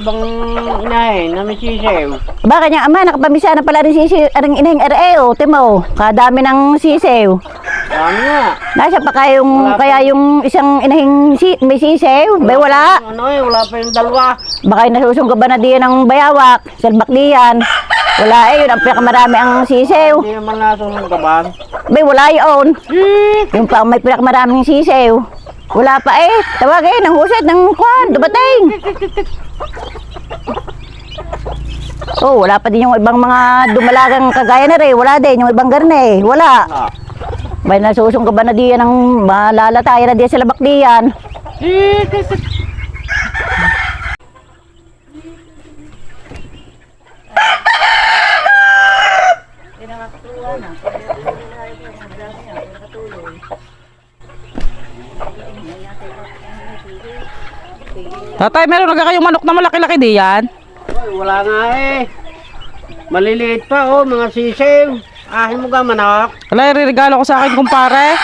Bang inahin na may sisew. Baka niyang ama, nakapamisa na pala rin sisiw, ang inahing REO, timo, kadami ng sisiw. Ano nga? Nasa pa kaya yung isang inahing may sisiw, bay wala. Ano wala pa yung dalawa. Baka yung nasusunggaban na diyan ng bayawak, salbak diyan. Wala yun ang pinakamarami ang sisiw. Hindi naman nasusunggaban. Bay wala yun. Yung pa may pinakamaraming sisiw. Wala pa tawagin, ang huset ng kwan, dumating. Oh, wala pa din yung ibang mga dumalagang kagaya na rin. Wala din, yung ibang garne. Wala. May nasusong ka ba na diyan ng malalataya na diyan sa labak diyan? Tatay, meron na kayong manok na malaki-laki diyan? Ay, wala nga Maliliit pa mga sisew. Ahin mo ka manok. Wala, iririgalo ko sa akin, kumpare.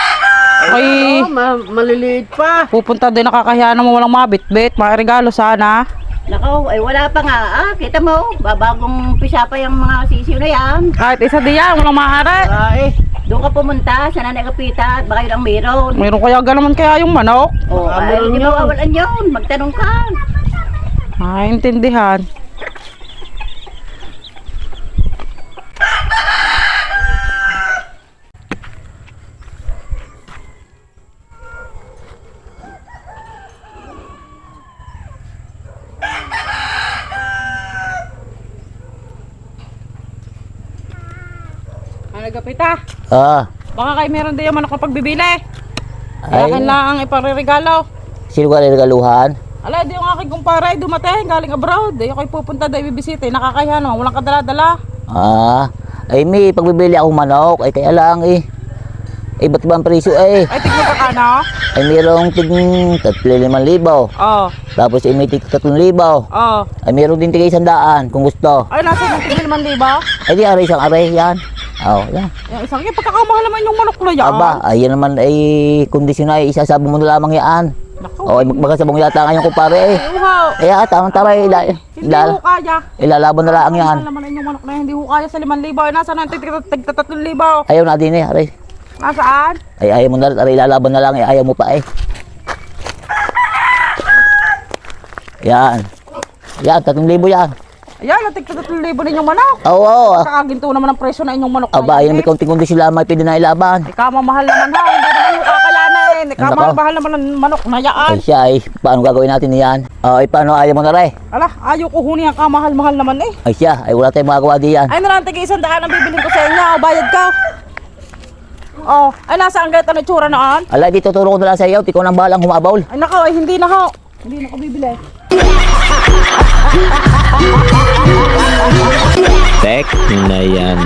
Okay. Maliliit pa. Pupunta din, nakakahiya naman walang mabit-bit. Makirigalo sana. Nako, wala pa nga. Kita mo, babagong pisa pa yung mga sisiw na yan. Kahit isa diyan, walang maaari. Wala Doon ka pumunta sa Nanay Kapita at baka yun ang meron. Mayroon kaya ganaman kaya yung manok? Oh, meron hindi yun. mawawalan yun. Magtanong ka. Intindihan. Kapita, baka kayo meron din yung manok na pagbibili. Akin lang ang iparirigalo. Sino ka regaluhan? Ala, di yung aking kumpare ay dumating galing abroad. Di ako pupunta daw ibibisita. Nakakahiya naman, walang kadala-dala. Ay may pagbibili akong manok. Ay kaya lang ba't ba ang presyo Ay, tignan ka ka na? Ay mayroong tig 35,000. Oo. Tapos may tig 3,000. Oo. Ay mayroong din tig 100 kung gusto. Ay, nasa yung tigil man, di ba? Ay di aray isang aray yan. Yan. Yung isang, yung pagkakamahal naman yung manok na yan. Aba, ay yan naman ay kondisyon ay isasabong mo na lamang yan. Naku. Ay magkasabong yata ngayon kumpare Uhaw. tamang taray Hindi ho kaya. ilalaban na lang yan. Mahal naman yung manok na yan. Hindi ho kaya sa 5,000. Ay, nasa nang tig 3,000. Ayaw na din aray. Nasaan? Ay ayaw mo na aray ilalaban na lang ayaw mo pa Yan. Yan, 3,000 yan. Ayan, natig 3,000 din yung manok. Oo. Kakaginto naman ang presyo na inyong manok na Aba, yan. yan may konting kondisyon lamang pwede na ilaban. Ikamamahal naman ha. Hindi naman yung kakayanin. Ikamamahal naman ang manok na yan. Ay siya paano gagawin natin yan? Paano ayaw mo na rin? Ala, ayaw ko huni ang kamahal-mahal naman Ay siya, wala tayong magagawa diyan. Ay, nalantig 100 ang bibilin ko sa inyo. Bayad ka. Oh, ay nasa ang gata na tsura naan? Ala, di tuturo ko na lang sa iyo, ikaw nang bahalang humabawl. Ay nako, ay hindi na ho. Hindi na ko bibili. Tek na yan.